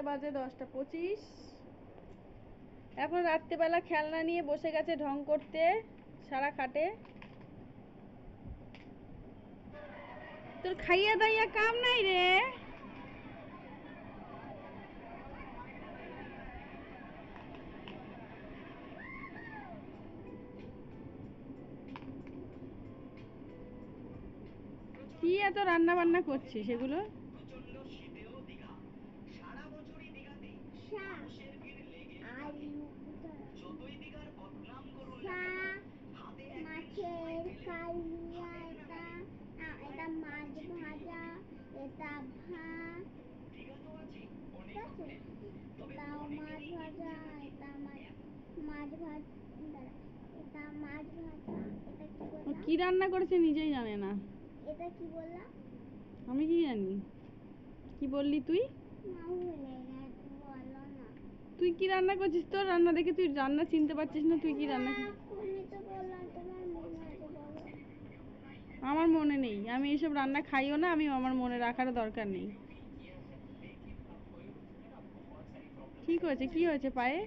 বাজে 10টা 25। এখন রাত্রেবেলা খেলনা নিয়ে বসে গেছে ঢং করতে সারা খাটে। তোর খাইয়া দাইয়া কাম নাই রে। কি এত রান্না বান্না করছিস সেগুলো? মাছের কালিয়া, এটা মাছ ভাজা, এটা ভাত, ঠিক আছে? এটাও মাছ ভাজা, এটা মাছ ভাজা, এটা মাছ ভাজা। এটা কি বললাম? কি রান্না করেছে নিজেই জানে না। এটা কি বললাম? আমি কি জানি কি বললি তুই? তুই কি রান্না করছিস? তোর রান্না দেখে তুই রান্না চিনতে পারছিস না? তুই কি রান্না? আমার মনে নেই, আমি এসব রান্না খাইও না, আমি আমার মনে রাখার দরকার নেই। ঠিক হয়েছে, কি হয়েছে পায়ে?